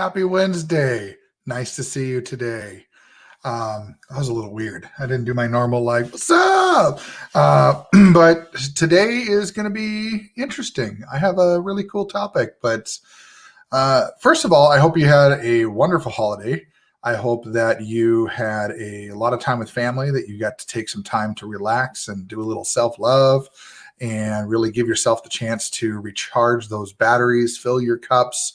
Happy Wednesday. Nice to see you today. That was a little weird. I didn't do my normal like, what's up? But today is going to be interesting. I have a really cool topic. But first of all, I hope you had a wonderful holiday. I hope that you had a lot of time with family, that you got to take some time to relax and do a little self love and really give yourself the chance to recharge those batteries, fill your cups,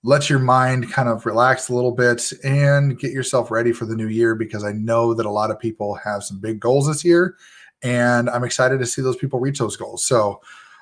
let your mind kind of relax a little bit and get yourself ready for the new year, because I know that a lot of people have some big goals this year, and I'm excited to see those people reach those goals. So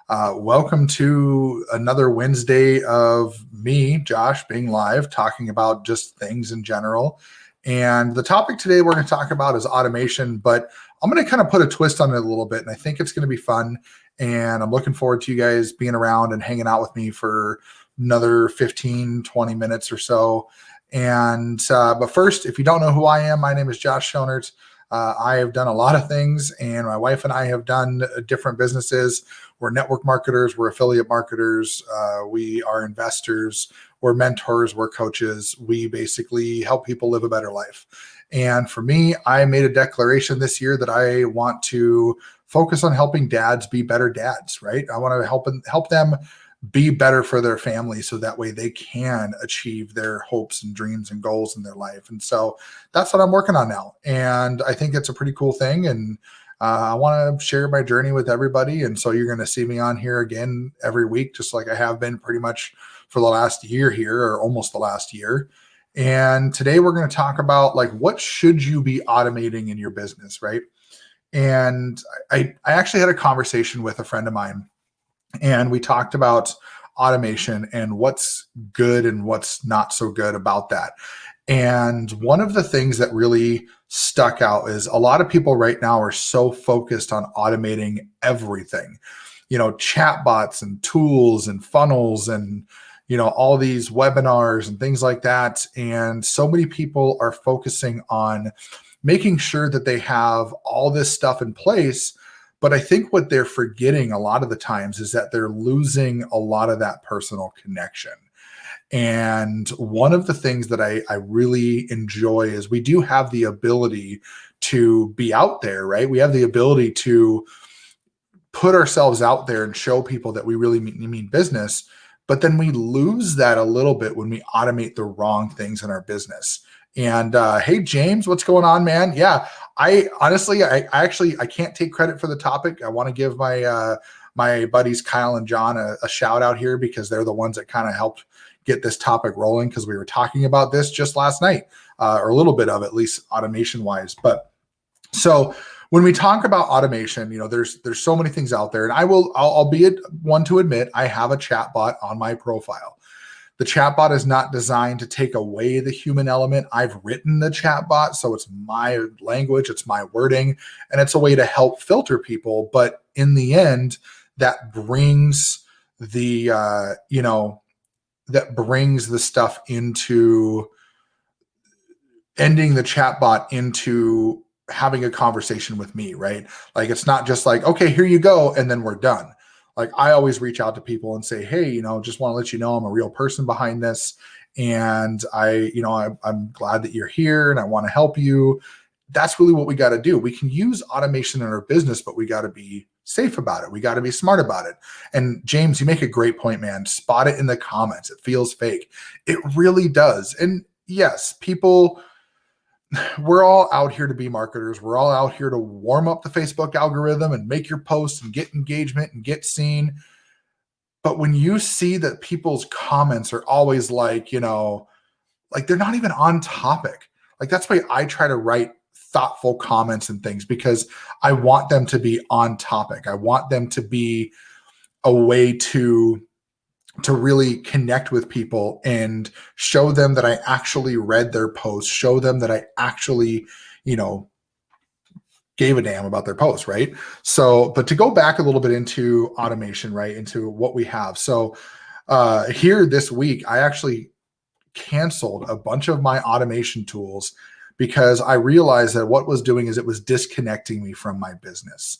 welcome to another Wednesday of me, Josh, being live, talking about just things in general. And the topic today we're going to talk about is automation, but I'm going to kind of put a twist on it a little bit, and I think it's going to be fun. And I'm looking forward to you guys being around and hanging out with me for another 15, 20 minutes or so. And but first, if you don't know who I am, my name is Josh Schoenert. I have done a lot of things, and my wife and I have done different businesses. We're network marketers, we're affiliate marketers, we are investors, we're mentors, we're coaches. We basically help people live a better life. And for me, I made a declaration this year that I want to focus on helping dads be better dads, right? I want to help them be better for their family, so that way they can achieve their hopes and dreams and goals in their life. And so that's what I'm working on now. And I think it's a pretty cool thing. And I want to share my journey with everybody. And so you're going to see me on here again every week, just like I have been pretty much for the last year here, or almost the last year. And today we're going to talk about, like, what should you be automating in your business, right? And I actually had a conversation with a friend of mine, and we talked about automation and what's good and what's not so good about that. And one of the things that really stuck out is a lot of people right now are so focused on automating everything, chatbots and tools and funnels and, all these webinars and things like that. And so many people are focusing on making sure that they have all this stuff in place. But I think what they're forgetting a lot of the times is that they're losing a lot of that personal connection. And one of the things that I really enjoy is we do have the ability to be out there, right? We have the ability to put ourselves out there and show people that we really mean business. But then we lose that a little bit when we automate the wrong things in our business. And hey, James, what's going on, man? Yeah, I honestly, I can't take credit for the topic. I want to give my buddies Kyle and John a shout out here, because they're the ones that kind of helped get this topic rolling, because we were talking about this just last night, or a little bit of, at least automation wise. But so when we talk about automation, there's so many things out there, and I'll be one to admit I have a chatbot on my profile. The chatbot is not designed to take away the human element. I've written the chatbot, so it's my language, it's my wording, and it's a way to help filter people. But in the end, that brings the stuff into ending the chatbot into having a conversation with me, right? Like, it's not just like, okay, here you go, and then we're done. Like, I always reach out to people and say, hey, just want to let you know I'm a real person behind this. And I'm glad that you're here and I want to help you. That's really what we got to do. We can use automation in our business, but we got to be safe about it. We got to be smart about it. And James, you make a great point, man. Spot it in the comments. It feels fake. It really does. And yes, we're all out here to be marketers. We're all out here to warm up the Facebook algorithm and make your posts and get engagement and get seen. But when you see that people's comments are always like, like they're not even on topic. Like, that's why I try to write thoughtful comments and things, because I want them to be on topic. I want them to be a way to really connect with people and show them that I actually read their post, show them that I actually, gave a damn about their post, right? So, but to go back a little bit into automation, right, into what we have. So here this week, I actually canceled a bunch of my automation tools, because I realized that what was doing is it was disconnecting me from my business.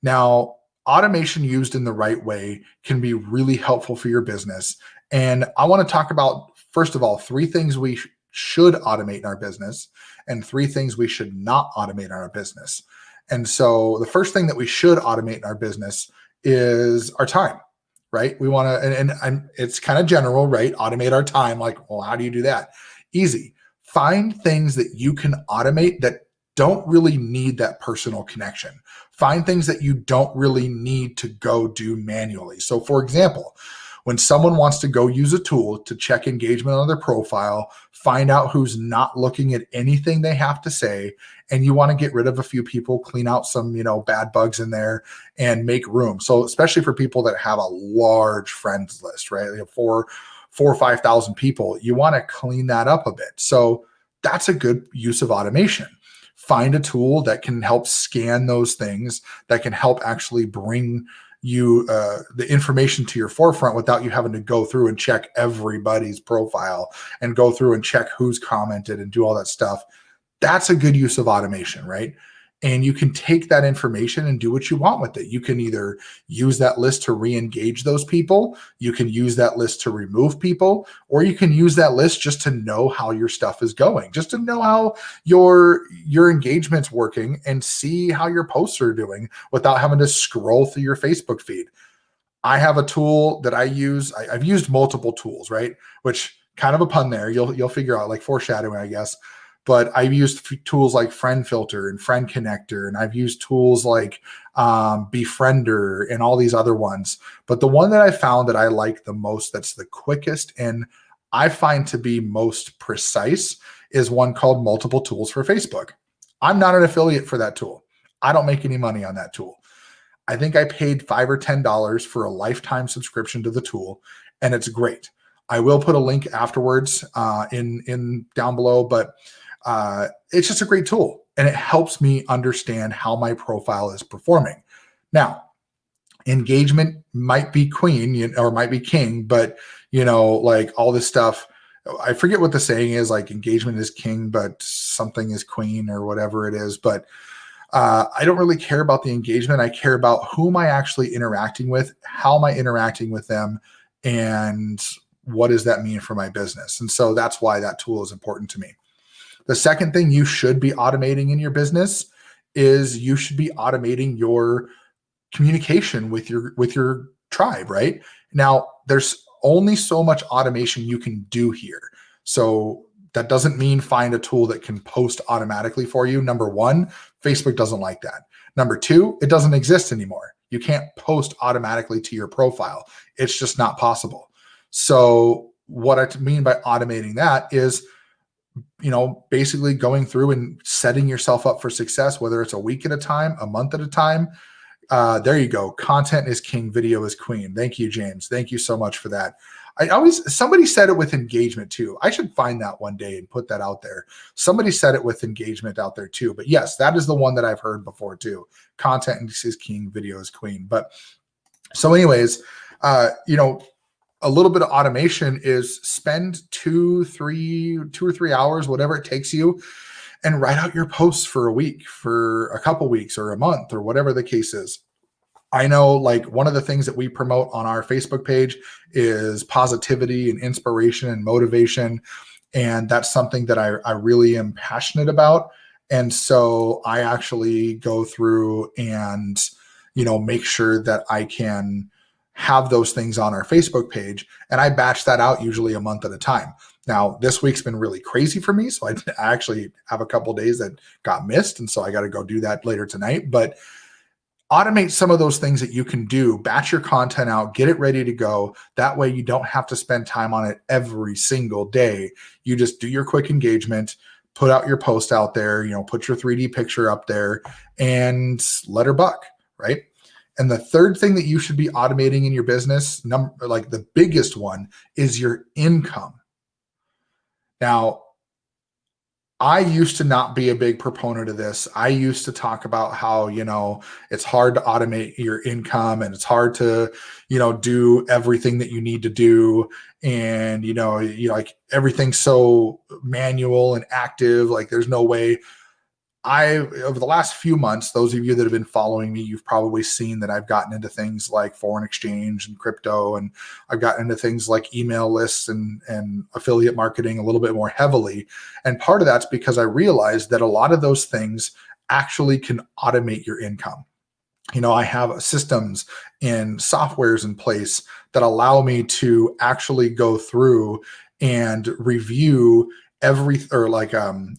Now, automation used in the right way can be really helpful for your business. And I want to talk about first of all, 3 things we should automate in our business and 3 things we should not automate in our business. And so the first thing that we should automate in our business is our time, right? We want to, and it's kind of general, right? Automate our time. Like, well, how do you do that? Easy. Find things that you can automate that don't really need that personal connection. Find things that you don't really need to go do manually. So for example, when someone wants to go use a tool to check engagement on their profile, find out who's not looking at anything they have to say, and you want to get rid of a few people, clean out some, bad bugs in there and make room. So especially for people that have a large friends list, right? 4 or 5,000 people, you want to clean that up a bit. So that's a good use of automation. Find a tool that can help scan those things, that can help actually bring you the information to your forefront without you having to go through and check everybody's profile and go through and check who's commented and do all that stuff. That's a good use of automation, right? And you can take that information and do what you want with it. You can either use that list to re-engage those people, you can use that list to remove people, or you can use that list just to know how your stuff is going, just to know how your engagement's working and see how your posts are doing without having to scroll through your Facebook feed. I have a tool that I use. I've used multiple tools, right? Which kind of a pun there. You'll figure out, like foreshadowing, I guess. But I've used tools like Friend Filter and Friend Connector, and I've used tools like Befriender and all these other ones. But the one that I found that I like the most, that's the quickest and I find to be most precise, is one called Multiple Tools for Facebook. I'm not an affiliate for that tool. I don't make any money on that tool. I think I paid $5 or $10 for a lifetime subscription to the tool, and it's great. I will put a link afterwards in down below, but it's just a great tool, and it helps me understand how my profile is performing. Now, engagement might be queen or might be king, but like all this stuff, I forget what the saying is, like engagement is king, but something is queen or whatever it is. But I don't really care about the engagement. I care about who am I actually interacting with, how am I interacting with them, and what does that mean for my business? And so that's why that tool is important to me. The second thing you should be automating in your business is you should be automating your communication with your tribe, right? Now, there's only so much automation you can do here. So that doesn't mean find a tool that can post automatically for you. Number one, Facebook doesn't like that. Number two, it doesn't exist anymore. You can't post automatically to your profile. It's just not possible. So what I mean by automating that is, basically going through and setting yourself up for success, whether it's a week at a time, a month at a time. There you go. Content is king, video is queen. Thank you, James. Thank you so much for that. Somebody said it with engagement too. I should find that one day and put that out there. Somebody said it with engagement out there too. But yes, that is the one that I've heard before too. Content is king, video is queen. But so anyways, a little bit of automation is spend 2 or 3 hours, whatever it takes you, and write out your posts for a week, for a couple weeks or a month or whatever the case is. I know, like, one of the things that we promote on our Facebook page is positivity and inspiration and motivation. And that's something that I really am passionate about. And so I actually go through and, make sure that I can have those things on our Facebook page, and I batch that out usually a month at a time. Now, this week's been really crazy for me, so I actually have a couple days that got missed, and so I got to go do that later tonight. But automate some of those things that you can do, batch your content out, get it ready to go. That way you don't have to spend time on it every single day. You just do your quick engagement, put out your post out there, put your 3D picture up there and let her buck, right? And the third thing that you should be automating in your business, like the biggest one, is your income. Now, I used to not be a big proponent of this. I used to talk about how, it's hard to automate your income and it's hard to, do everything that you need to do. And, like everything's so manual and active, like there's no way. over the last few months, those of you that have been following me, you've probably seen that I've gotten into things like foreign exchange and crypto, and I've gotten into things like email lists and affiliate marketing a little bit more heavily. And part of that's because I realized that a lot of those things actually can automate your income. I have systems and softwares in place that allow me to actually go through and review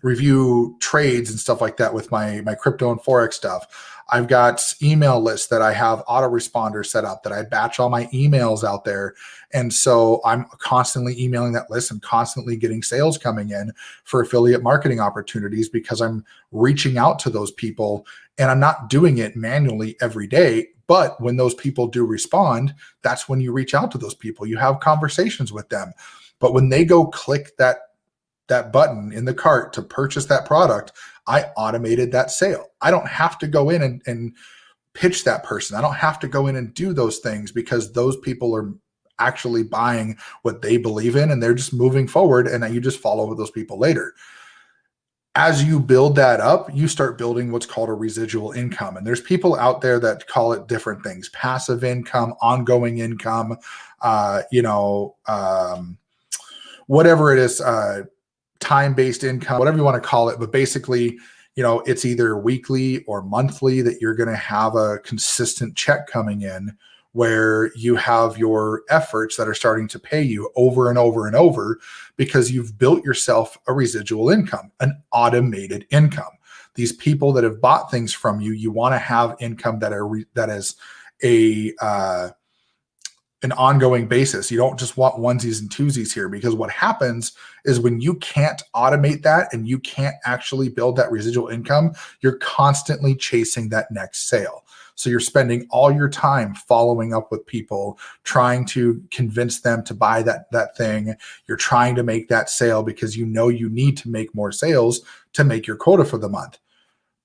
review trades and stuff like that with my crypto and forex stuff. I've got email lists that I have autoresponders set up that I batch all my emails out there. And so I'm constantly emailing that list and constantly getting sales coming in for affiliate marketing opportunities because I'm reaching out to those people, and I'm not doing it manually every day. But when those people do respond, that's when you reach out to those people. You have conversations with them. But when they go click that button in the cart to purchase that product, I automated that sale. I don't have to go in and pitch that person. I don't have to go in and do those things because those people are actually buying what they believe in and they're just moving forward, and then you just follow with those people later. As you build that up, you start building what's called a residual income. And there's people out there that call it different things: passive income, ongoing income, whatever it is, time-based income, whatever you want to call it. But basically, it's either weekly or monthly that you're going to have a consistent check coming in where you have your efforts that are starting to pay you over and over and over because you've built yourself a residual income, an automated income. These people that have bought things from you, you want to have income that is an ongoing basis. You don't just want onesies and twosies here, because what happens is when you can't automate that and you can't actually build that residual income, you're constantly chasing that next sale. So you're spending all your time following up with people, trying to convince them to buy that thing. You're trying to make that sale because you need to make more sales to make your quota for the month.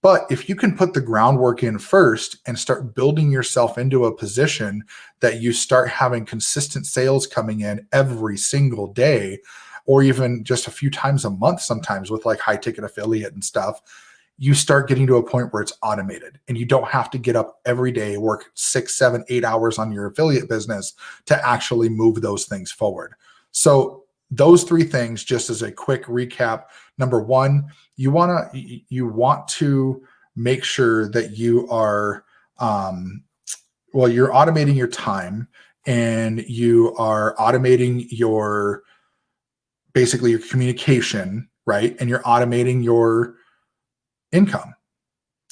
But if you can put the groundwork in first and start building yourself into a position that you start having consistent sales coming in every single day, or even just a few times a month, sometimes with like high ticket affiliate and stuff, you start getting to a point where it's automated and you don't have to get up every day, work 6, 7, 8 hours on your affiliate business to actually move those things forward. So those three things, just as a quick recap. Number one, you want to make sure that you are, you're automating your time, and you are automating basically your communication, right? And you're automating your income.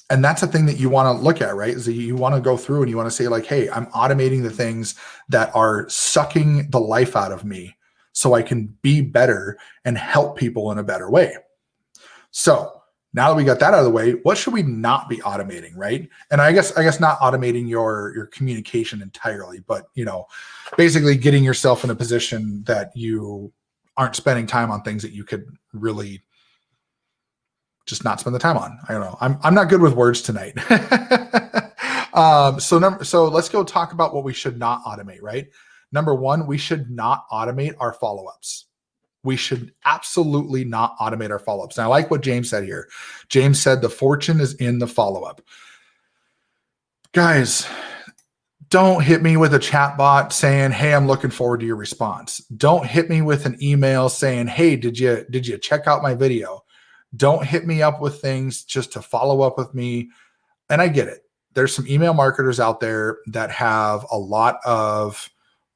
And that's a thing that you want to look at, right? Is that you want to go through and you want to say like, hey, I'm automating the things that are sucking the life out of me so I can be better and help people in a better way. So now that we got that out of the way, what should we not be automating, right? And I guess not automating your communication entirely, but basically getting yourself in a position that you aren't spending time on things that you could really just not spend the time on. I don't know. I'm not good with words tonight. So let's go talk about what we should not automate, right? Number one, we should not automate our follow-ups. We should absolutely not automate our follow-ups. And I like what James said here. James said the fortune is in the follow-up. Guys, don't hit me with a chat bot saying, hey, I'm looking forward to your response. Don't hit me with an email saying, hey, did you check out my video? Don't hit me up with things just to follow up with me. And I get it. There's some email marketers out there that have a lot of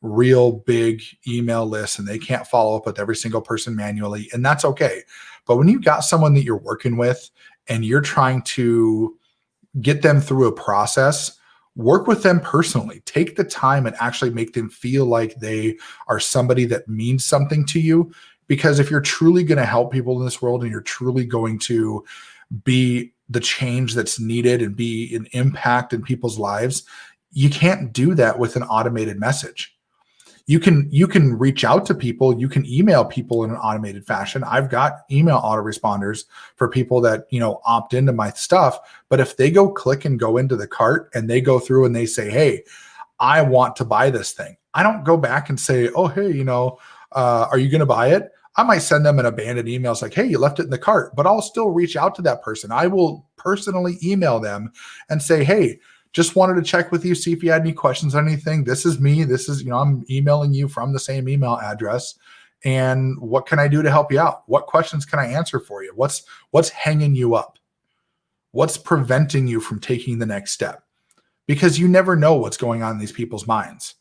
real big email lists and they can't follow up with every single person manually. And that's okay. But when you got someone that you're working with and you're trying to get them through a process, work with them personally. Take the time and actually make them feel like they are somebody that means something to you. Because if you're truly going to help people in this world and you're truly going to be the change that's needed and be an impact in people's lives, you can't do that with an automated message. You can reach out to people. You can email people in an automated fashion. I've got email autoresponders for people that, opt into my stuff. But if they go click and go into the cart and they go through and they say, hey, I want to buy this thing, I don't go back and say, oh, hey, are you going to buy it? I might send them an abandoned email. It's like, hey, you left it in the cart, but I'll still reach out to that person. I will personally email them and say, hey, just wanted to check with you, see if you had any questions on anything. This is me. This is, I'm emailing you from the same email address. And what can I do to help you out? What questions can I answer for you? What's hanging you up? What's preventing you from taking the next step? Because you never know what's going on in these people's minds.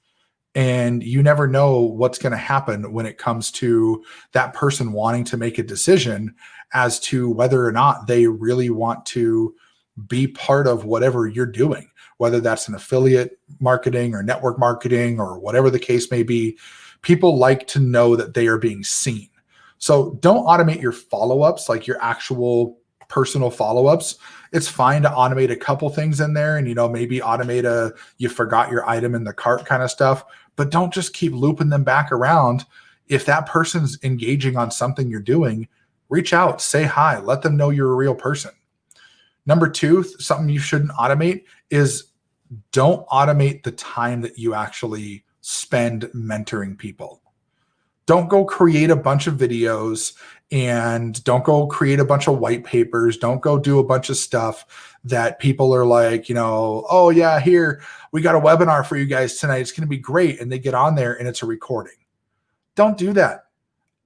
And you never know what's going to happen when it comes to that person wanting to make a decision as to whether or not they really want to be part of whatever you're doing, whether that's an affiliate marketing or network marketing or whatever the case may be. People like to know that they are being seen. So don't automate your follow-ups, like your actual personal follow-ups. It's fine to automate a couple things in there and, maybe automate you forgot your item in the cart kind of stuff, but don't just keep looping them back around. If that person's engaging on something you're doing, reach out, say hi, let them know you're a real person. Number two, something you shouldn't automate is don't automate the time that you actually spend mentoring people. Don't go create a bunch of videos and don't go create a bunch of white papers. Don't go do a bunch of stuff that people are like, oh yeah, here, we got a webinar for you guys tonight. It's going to be great. And they get on there and it's a recording. Don't do that.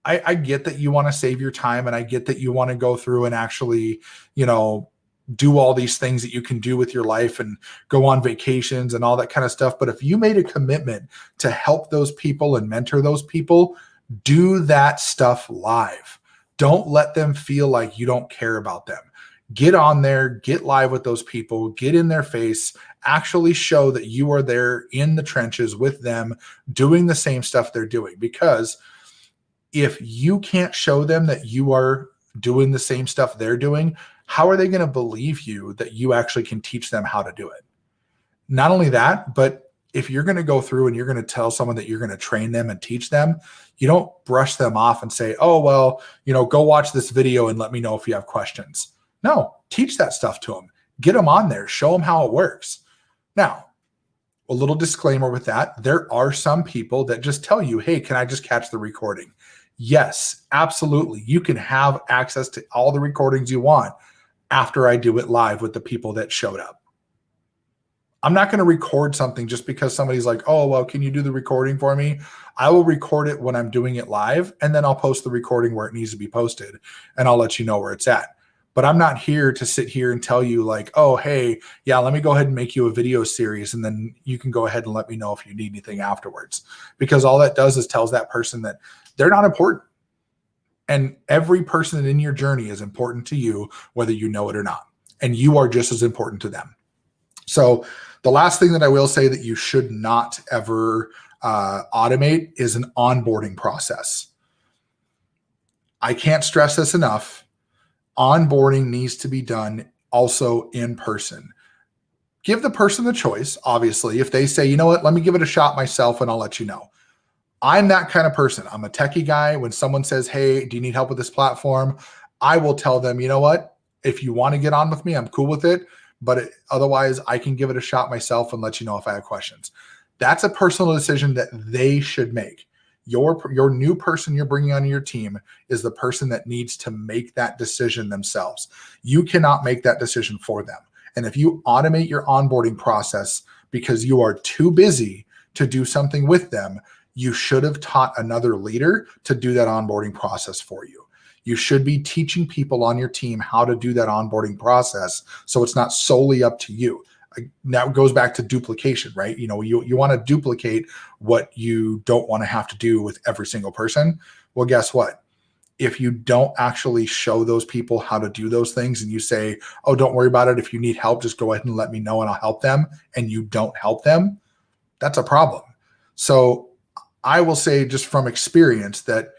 I get that you want to save your time and I get that you want to go through and actually, do all these things that you can do with your life and go on vacations and all that kind of stuff. But if you made a commitment to help those people and mentor those people, do that stuff live. Don't let them feel like you don't care about them. Get on there, get live with those people, get in their face, actually show that you are there in the trenches with them doing the same stuff they're doing. Because if you can't show them that you are doing the same stuff they're doing, how are they going to believe you that you actually can teach them how to do it? Not only that, but if you're going to go through and you're going to tell someone that you're going to train them and teach them, you don't brush them off and say, oh, well, go watch this video and let me know if you have questions. No, teach that stuff to them. Get them on there. Show them how it works. Now, a little disclaimer with that. There are some people that just tell you, hey, can I just catch the recording? Yes, absolutely. You can have access to all the recordings you want after I do it live with the people that showed up. I'm not going to record something just because somebody's like, oh, well, can you do the recording for me? I will record it when I'm doing it live, and then I'll post the recording where it needs to be posted, and I'll let you know where it's at. But I'm not here to sit here and tell you like, oh, hey, yeah, let me go ahead and make you a video series, and then you can go ahead and let me know if you need anything afterwards. Because all that does is tells that person that they're not important. And every person in your journey is important to you, whether you know it or not. And you are just as important to them. So the last thing that I will say that you should not ever automate is an onboarding process. I can't stress this enough. Onboarding needs to be done also in person. Give the person the choice, obviously. If they say, you know what, let me give it a shot myself and I'll let you know. I'm that kind of person. I'm a techie guy. When someone says, hey, do you need help with this platform? I will tell them, you know what? If you want to get on with me, I'm cool with it. But otherwise, I can give it a shot myself and let you know if I have questions. That's a personal decision that they should make. Your new person you're bringing on your team is the person that needs to make that decision themselves. You cannot make that decision for them. And if you automate your onboarding process because you are too busy to do something with them, you should have taught another leader to do that onboarding process for you. You should be teaching people on your team how to do that onboarding process so it's not solely up to you. Now it goes back to duplication, right? You want to duplicate what you don't want to have to do with every single person. Well, guess what? If you don't actually show those people how to do those things and you say, oh, don't worry about it. If you need help, just go ahead and let me know and I'll help them, and you don't help them, that's a problem. So I will say just from experience that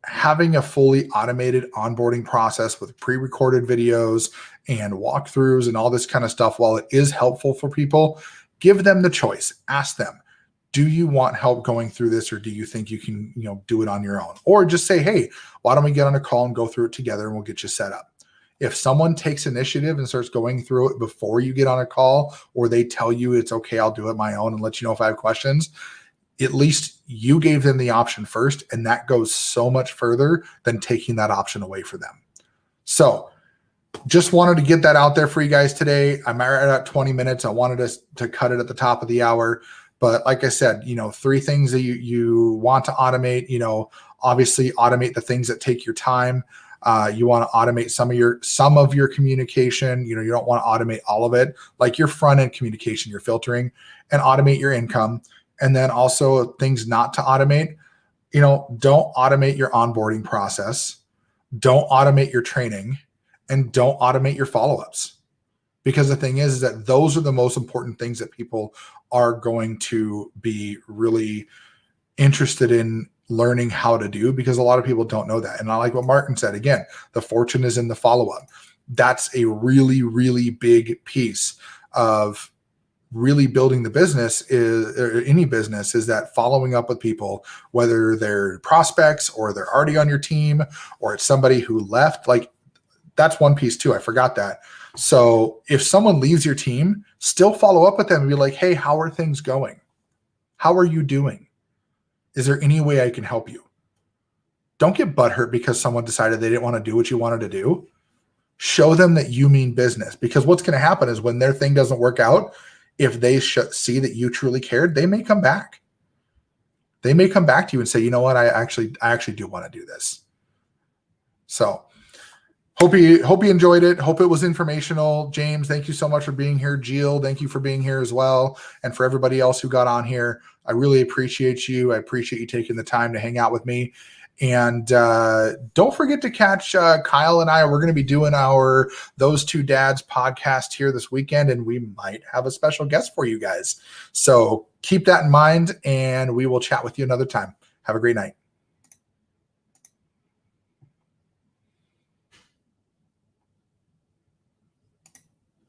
having a fully automated onboarding process with pre-recorded videos and walkthroughs and all this kind of stuff, while it is helpful for people, give them the choice. Ask them, do you want help going through this, or do you think you can, do it on your own? Or just say, hey, why don't we get on a call and go through it together and we'll get you set up. If someone takes initiative and starts going through it before you get on a call, or they tell you it's okay, I'll do it my own and let you know if I have questions, at least you gave them the option first, and that goes so much further than taking that option away for them. So just wanted to get that out there for you guys today. I'm right at 20 minutes. I wanted us to cut it at the top of the hour. But like I said, 3 things that you want to automate, obviously automate the things that take your time. You want to automate some of your communication. You don't want to automate all of it, like your front end communication, your filtering, and automate your income. And then also things not to automate, don't automate your onboarding process. Don't automate your training, and don't automate your follow-ups. Because the thing is that those are the most important things that people are going to be really interested in learning how to do, because a lot of people don't know that. And I like what Martin said, again, the fortune is in the follow-up. That's a really, really big piece of really building the business or any business, is that following up with people, whether they're prospects or they're already on your team or it's somebody who left. Like, that's one piece too. I forgot that. So if someone leaves your team, still follow up with them and be like, hey, how are things going? How are you doing? Is there any way I can help you? Don't get butthurt because someone decided they didn't want to do what you wanted to do. Show them that you mean business, because what's going to happen is when their thing doesn't work out, if they see that you truly cared, they may come back. They may come back to you and say, you know what, I actually do want to do this. So hope you enjoyed it. Hope it was informational. James, thank you so much for being here. Jill, thank you for being here as well. And for everybody else who got on here, I really appreciate you. I appreciate you taking the time to hang out with me. And don't forget to catch Kyle and I. We're going to be doing our Those Two Dads podcast here this weekend, and we might have a special guest for you guys. So keep that in mind, and we will chat with you another time. Have a great night.